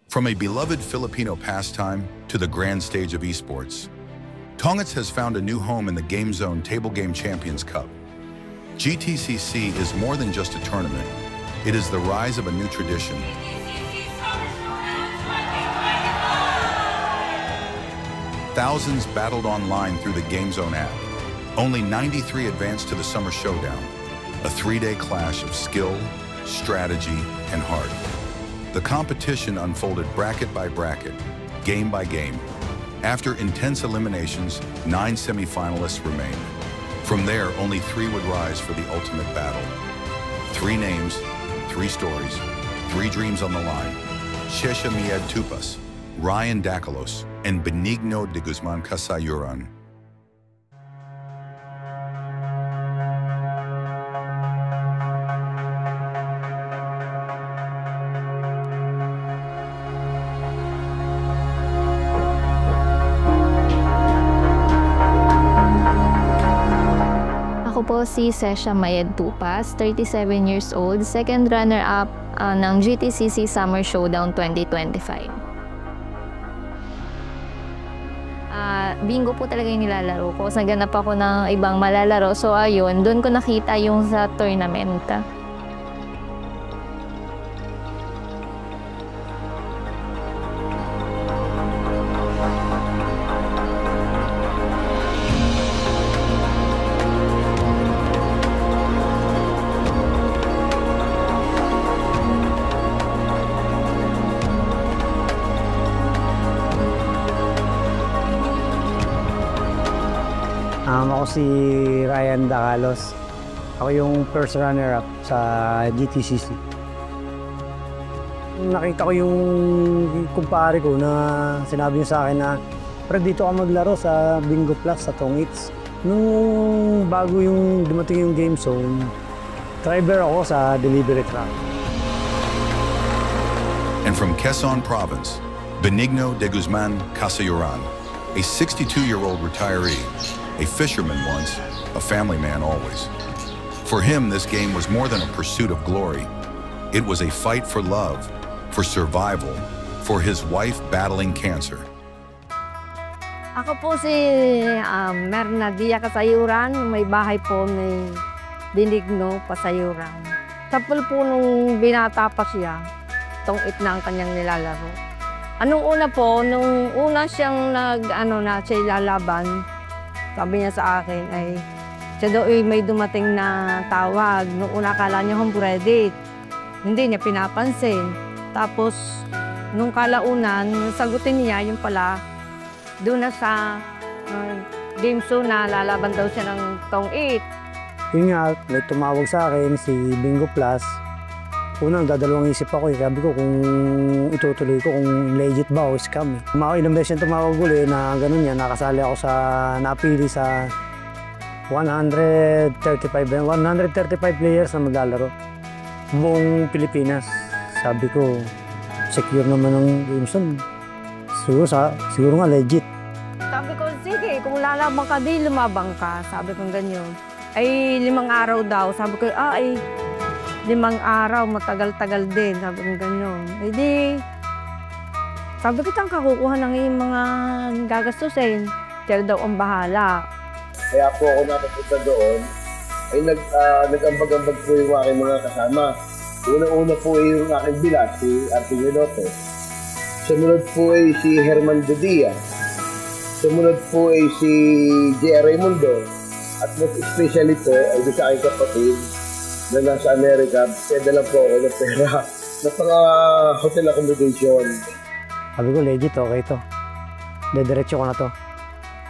From a beloved Filipino pastime to the grand stage of esports, Tongits has found a new home in the Game Zone Table Game Champions Cup. GTCC is more than just a tournament. It is the rise of a new tradition. Thousands battled online through the Game Zone app. Only 93 advanced to the Summer Showdown, a 3-day clash of skill, strategy, and heart. The competition unfolded bracket by bracket, game by game. After intense eliminations, 9 semi-finalists remained. From there, only 3 would rise for the ultimate battle. 3 names, 3 stories, 3 dreams on the line. Shesha Mied Tupas, Ryan Dakalos, and Benigno de Guzman Casayuran. Ako po si Shesha Mied Tupas, 37 years old, second runner-up ng GTCC Summer Showdown 2025. Bingo po talaga yung nilalaro ko. Naganap ako ng ibang malalaro. So ayun, doon ko nakita yung sa tournament. Ako si Ryan Dakalos. Ako yung first runner-up sa GTCC. Nakita ko yung kumpare ko na sinabi niya sa akin na pre, dito ka maglaro sa Bingo Plus sa Tongits. Nung bago yung dumating yung Game Zone, driver ako sa delivery truck. And from Quezon Province, Benigno de Guzman Casayuran, a 62-year-old retiree, a fisherman once, a family man always. For him, this game was more than a pursuit of glory. It was a fight for love, for survival, for his wife battling cancer. Ako po si Merna Dia Casayuran, may bahay po ni Benigno Casayuran. Tapos po nung binata pa siya, tongit na ang kanyang nilalaro. Anong una po, nung una siyang siya lalaban, sabi niya sa akin ay siya daw may dumating na tawag. Noong una akala niya home credit. Hindi niya pinapansin. Tapos nung kalaunan, sagutin niya yung pala doon na sa game show na lalaban daw siya ng Tong-8. Yun nga, may tumawag sa akin si Bingo Plus. Unang dadalawang isip ako sabi ko kung itutuloy ko kung legit ba o scam eh. Ilang beses yung tumawag uli na gano'n yan, nakasali ako sa napili sa 135 players na maglalaro. Buong Pilipinas. Sabi ko, secure naman ang games nun. Siguro nga legit. Sabi ko, sige, kung lalaban ka, di lumabang ka. Sabi ko ganyan. Ay 5 araw daw. Sabi ko, 5 araw, matagal-tagal din. Sabi ko ganyan. Eh di, sabi ko, kakukuha ng mga gagastusin. Siya daw ang bahala. Kaya po ako napapunta doon, ay nag-ambag-ambag po yung aking mga kasama. Una-una po ay yung aking bilat, si Arturo Lopez. Sumunod po ay si Herman Dudia. Sumunod po ay si J. Raimundo. At most especially po ay sa aking kapatid na nasa Amerika, kaya lang po ako ng pera na pang-hotel accommodation. Sabi ko, legit, okay to. Diretso ko na to.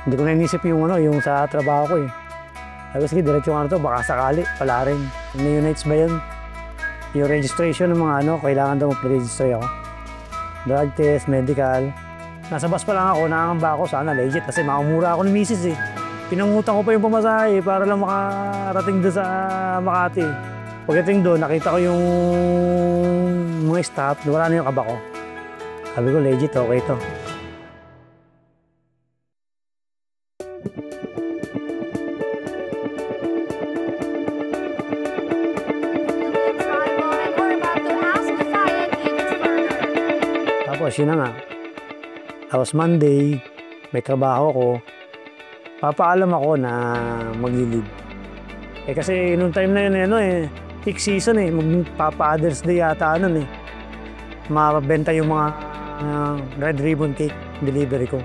Hindi ko na inisip yung sa trabaho ko eh. Sabi ko, sige, diretso ko na to, baka sakali, pala rin. May Unites ba yun? Yung registration ng mga kailangan daw mag-register ako. Drug test, medical. Nasa bus pa lang ako, nakangamba ako, sana legit. Kasi makamura ako ni Mrs. eh. Pinangutang ko pa yung pamasahe para lang makarating doon sa Makati. Pagdating doon, nakita ko yung mga staff, wala na yung kaba ko. Sabi ko, legit, okay to. Tapos yun na nga. Tapos Monday, may trabaho ko. Papaalam ako na maglilib. Kasi nung time na yun, peak season magpapa-Father's Day yata mabenta yung mga red ribbon cake delivery ko.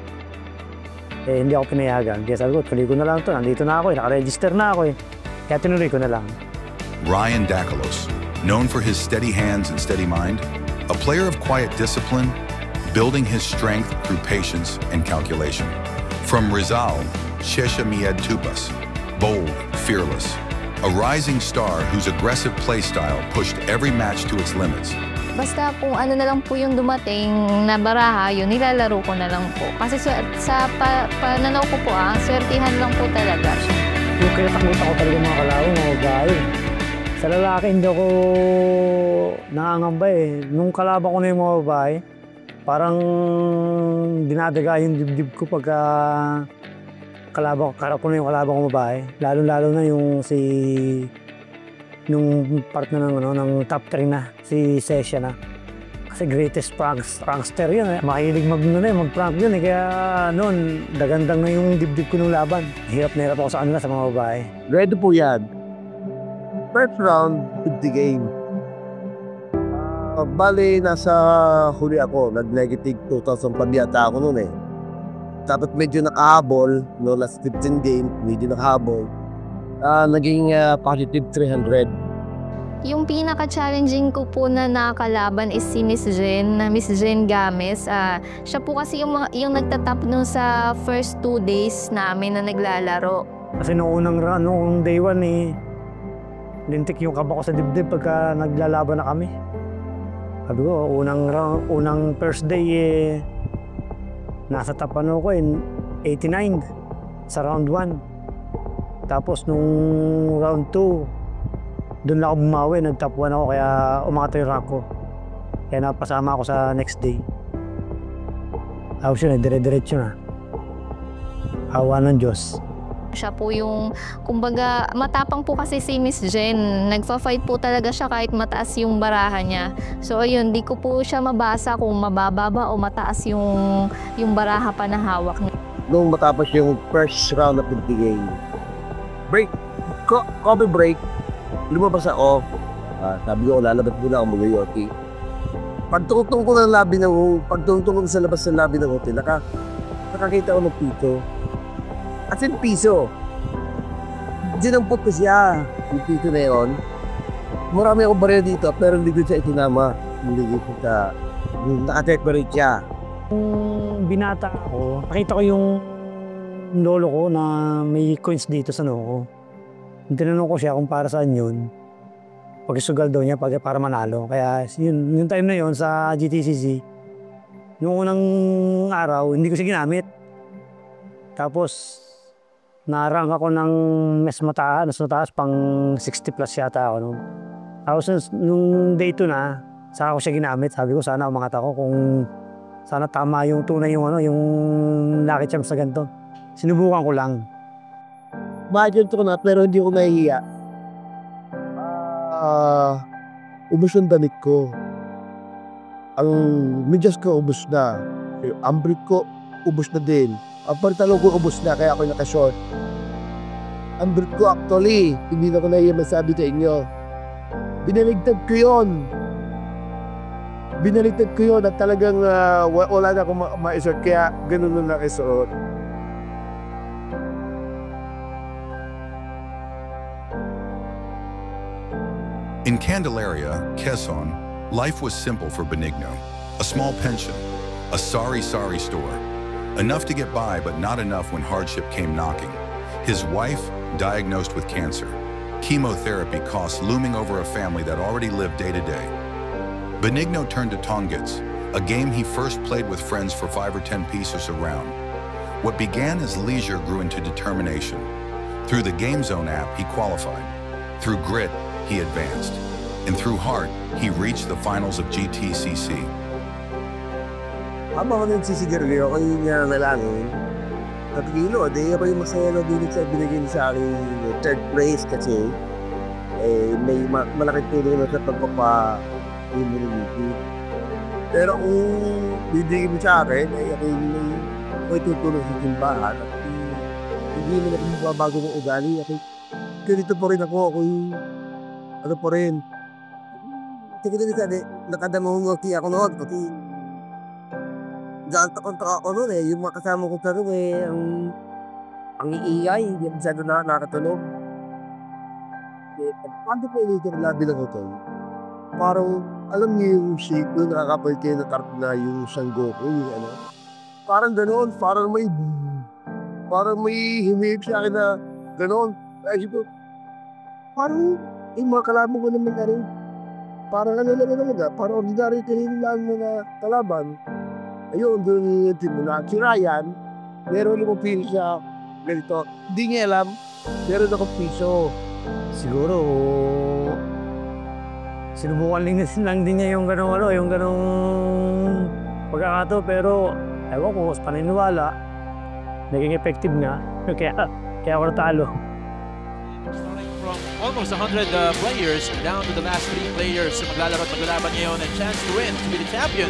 Hindi ako pinayagan. Kaya sabi ko, tuloy ko na lang ito. Nandito na ako naka-register na ako Kaya tinuloy ko na lang. Ryan Dakalos, known for his steady hands and steady mind, a player of quiet discipline, building his strength through patience and calculation. From Rizal, Shesha Mied Tupas, bold, fearless, a rising star whose aggressive play style pushed every match to its limits. Basta kung ano na lang po yung dumating na baraha, yun nilalaro ko na lang po. Kasi sa pananaw ko po swertihan lang po talaga siya. Yung kaya takot ako talaga mga kalawang, mga babae. Sa lalaki hindi ako nangangamba Nung kalaban ko na yung mga babae, parang dinadaga yung dibdib ko pagka karap ko na yung kalaban ko babae. Lalo na yung nung part na ng top 3 na, si Sesha na. Kasi greatest prankster yun Mahilig mag-prank yun Kaya noon, dagandang na yung dibdib ko ng laban. Hirap na hirap ako sa kanila, sa mga babae. Ready po yan. First round, 50 game. Bali, nasa huli ako. Nag-negative 2,000 yata ako noon Tapos medyo nakahabol. No, last 15 game, medyo nakahabol. Naging positive 300. Yung pinaka-challenging ko po na nakakalaban is si Miss Jen Games. Siya po kasi yung nagtatap nun sa first 2 days namin na naglalaro. Kasi noong day 1 lintik yung kaba ko sa dibdib pagka naglalaban na kami. Sabi ko, unang first day nasa top ko 89 sa round 1. Tapos nung round 2, doon lang ako bumawi, nag-top 1 ako kaya umangat yung rank ko. Kaya napasama ako sa next day. Tapos yun dire-diretso na. Awa ng Diyos. Siya po yung, kumbaga, matapang po kasi si Miss Jen. Nagfa-fight po talaga siya kahit mataas yung baraha niya. So ayun, di ko po siya mabasa kung mababa ba o mataas yung baraha pa na hawak niya. Nung matapos yung first round of the game, break, coffee break, lumabas ako. Sabi ko, lalabas muna ako mag-yorkie. Pagtungtong ko ng labi pagtungtong ko sa labas ng labi ng hotel, nakakita ko ng pito. As in piso. Dinampot ko siya. Yung pito na yun. Marami akong baril dito, pero hindi ko siya itinama. Hindi ko siya, naka-check baril siya. Nung binata ako, nakita ko yung lolo ko na may coins dito sa noo ko. Tinanong ko siya kung para saan yun. Pag-isugal daw niya para manalo. Kaya yung time na yun sa GTCC, yung unang araw, hindi ko siya ginamit. Tapos, narang ako ng mas mataas, pang 60 plus yata ako. No? Tapos nung day 2 na, saka ko siya ginamit. Sabi ko, sana umangat ako kung sana tama yung tunay yung lucky charms sa ganito. Sinubukan ko lang. Imagine ko na, pero hindi ko nahihiya. Ubus yung damit ko. Ang medyas ko, ubus na. Ang brief ko, ubus na din. Ang pantalon ko, ubus na, kaya ako naka-short. Ang brief ko actually, hindi na ko nahihiya masabi sa inyo. Binaligtad ko yun. At talagang wala na akong ma-isuot, kaya ganun na nakisuot. In Candelaria, Quezon, life was simple for Benigno. A small pension, a sorry store. Enough to get by, but not enough when hardship came knocking. His wife diagnosed with cancer. Chemotherapy costs looming over a family that already lived day to day. Benigno turned to Tongits, a game he first played with friends for 5 or 10 pesos a round. What began as leisure grew into determination. Through the Game Zone app, he qualified. Through grit, he advanced. And through heart, he reached the finals of GTCC. Habang ako nagsisigarilyo, ako yung nanalangin. At gilo, ako yung masaya na din sa binigyan sa aking third place kasi may malaking tulong na sa pagpapa-immunity. Pero kung bibigyan mo sa akin, ay ako yung may tutulong sa simbahan at hindi naman ako mababago ng ugali. Ganito pa rin ako yung ano pa rin. Sige na nito, nakadamahumaki ako noon. Kasi daan takon-taka ako noon yung mga kasama ko sa roon ang iiyay, hindi masyado na nakatulog. Paano po yung labi ng hotel? Parang, alam niyo yung shape doon, nakakapal kayo na karp na yung Sangoku, yung ano. Parang ganoon, parang may humihip sa akin na ganoon. Ay, siguro, parang, yung mga kalaban ko naman na rin. Parang ano naman naman parang ordinary kanina lang mo na kalaban. Ayun, doon yung team na. Si Ryan, meron akong piso siya ganito. Hindi niya alam, meron akong piso. Siguro, sinubukan lang din niya yung ganong pagkakato, pero ewan ko, sa paniniwala, naging effective nga, kaya ako natalo. Starting from almost 100 players down to the last 3 players na maglalaro at maglalaban ngayon and chance to win, to be the champion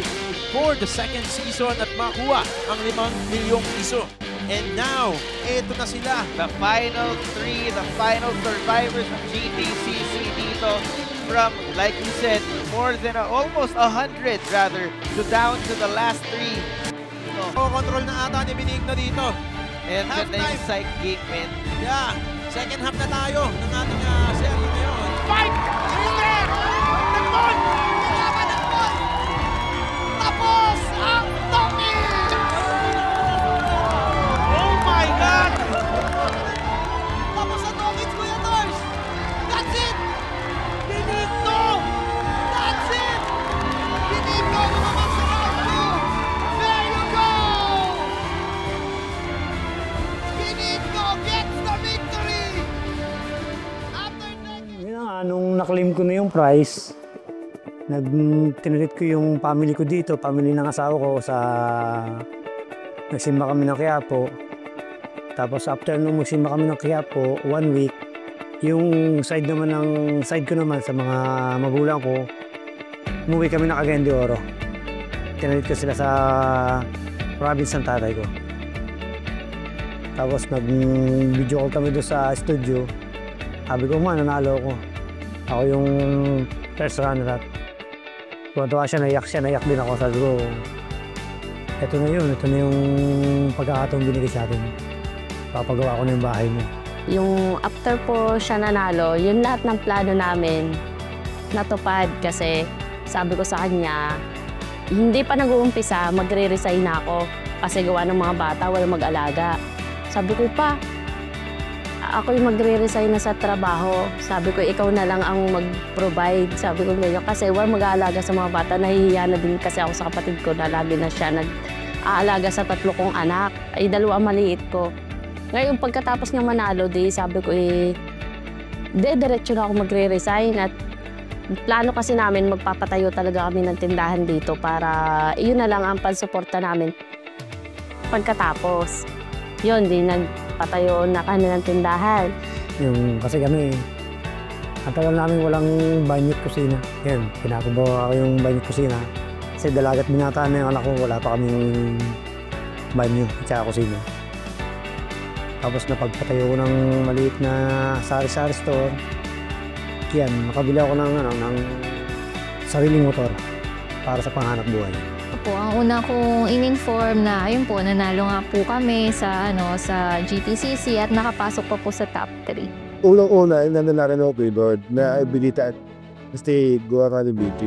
for the second season at makuha ang 5 milyong piso. And now, ito na sila. The final 3, the final survivors of GTCC dito from, like you said, more than almost 100 rather, to down to the last 3. Control na ata ni Benigno dito. And half time. Yung psych game, man. Yeah, second half na tayo ng ating serye ngayon. Fight! Is there! Nagpon! Kailangan nagpon! Tapos ang Toki! Oh my God! Tapos ang Toki, Kuya Tors! That's it! Benigno! That's it! Benigno lumabas sa round 2! There you go! Benigno gets the victory! After Nung naklaim ko na yung prize, tinirit ko yung family ko dito, family ng asawa ko nagsimba kami ng Quiapo. Tapos after nung magsimba kami ng Quiapo, 1 week, yung side ko naman sa mga magulang ko, umuwi kami ng Cagayan de Oro. Tinirit ko sila sa province ng tatay ko. Tapos nag-video call kami doon sa studio. Sabi ko, nanalo ako. Ako yung first runner-up. Tuwa siya, naiyak din ako. Sabi ko, ito na yung pagkakataong binigay sa atin. Papagawa ko na yung bahay mo. Yung after po siya nanalo, yung lahat ng plano namin natupad kasi sabi ko sa kanya, hindi pa nag-uumpisa, magre-resign na ako kasi gawa ng mga bata, walang mag-alaga. Sabi ko pa, ako yung magre-resign na sa trabaho. Sabi ko, ikaw na lang ang mag-provide. Sabi ko ganyan, kasi walang mag-aalaga sa mga bata. Nahihiya na din kasi ako sa kapatid ko na lagi na siya nag-aalaga sa 3 kong anak. Ay, 2 maliit ko. Ngayon, pagkatapos niya manalo, sabi ko, diretso na ako magre-resign. At plano kasi namin, magpapatayo talaga kami ng tindahan dito para iyon na lang ang pansuporta namin pagkatapos. Yun, nagpatayo na kami ng tindahan. Kasi kami, ang tagal namin walang banyo at kusina. Yan, pinakabawa ako yung banyo at kusina. Kasi dalagat binata na yung anak ko, wala pa kaming banyo at saka kusina. Tapos napagpatayo ko ng maliit na sari-sari store. Yan, makabili ako ng sariling motor para sa panghanap buhay. Ang una kong in-inform na ayun po, nanalo nga po kami sa GTCC at nakapasok pa po sa top 3. Unang-una, nanalaran ako kay Lord na abilita at kasi gawa ka ng BT.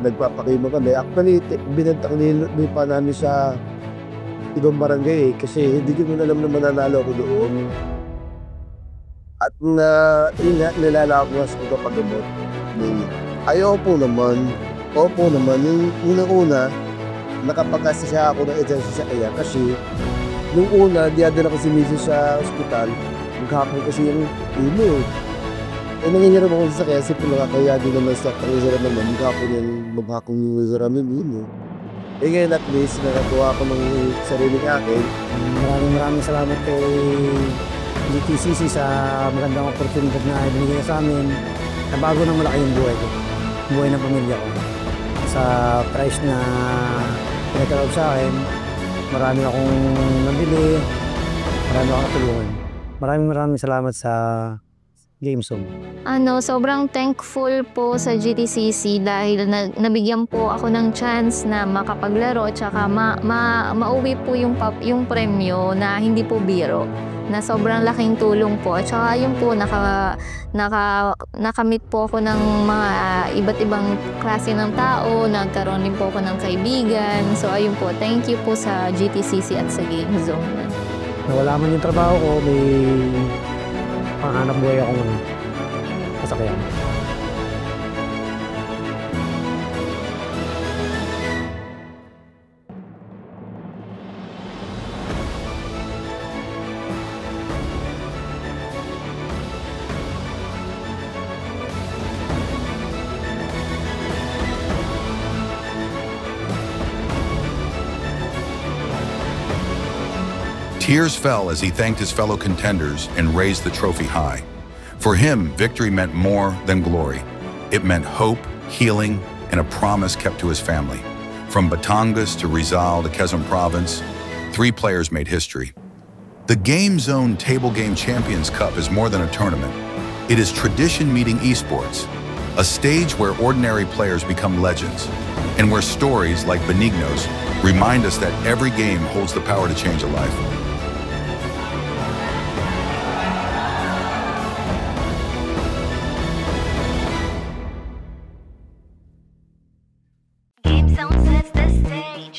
Nagpapakima kami. Actually, binantak nipa namin sa ibang barangay kasi hindi ko alam na mananalo ako doon. At nilalako nga sa pagkapagamot. Ayaw po naman. Opo naman, yung unang-una, nakapagkasa siya ako ng agency sa kanya kasi nung una, diadala ko si Mrs. sa ospital, maghapon kasi yung ilo. Nangyayarap ako sa kaya, simple lang kaya din naman sa pangyayarap naman, maghapon yung maghapon yung maghapon yung ilo. Ngayon at least, nakatuwa ako ng sarili akin. Maraming salamat kay GTCC sa magandang oportunidad na ibinigay sa amin. Nabago ng malaki yung buhay ko, buhay ng pamilya ko. sa price na pinagkaloob sa akin. Marami akong nabili, marami akong natulungan. Maraming salamat sa GameZone. Sobrang thankful po sa GTCC dahil nabigyan po ako ng chance na makapaglaro tsaka mauwi po yung premyo na hindi po biro. Na sobrang laking tulong po. At saka yun po, nakamit po ako ng mga iba't ibang klase ng tao. Nagkaroon din po ako ng kaibigan. So ayun po, thank you po sa GTCC at sa GameZone. Nawala man yung trabaho ko, may panghanap buhay akong masakyan. Tears fell as he thanked his fellow contenders and raised the trophy high. For him, victory meant more than glory. It meant hope, healing, and a promise kept to his family. From Batangas to Rizal to Quezon Province, 3 players made history. The GameZone Table Game Champions Cup is more than a tournament. It is tradition meeting esports, a stage where ordinary players become legends, and where stories like Benigno's remind us that every game holds the power to change a life.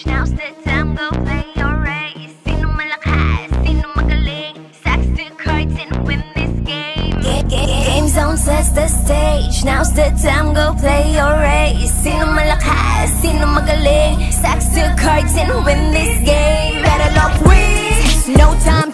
Now's the time, go play your race. Sino malakas, sino magaling. Sacks to cards and win this game. GameZone sets the stage. Now's the time, go play your race. Sino malakas, sino magaling. Sacks to cards and win this game. Battle of wins, no time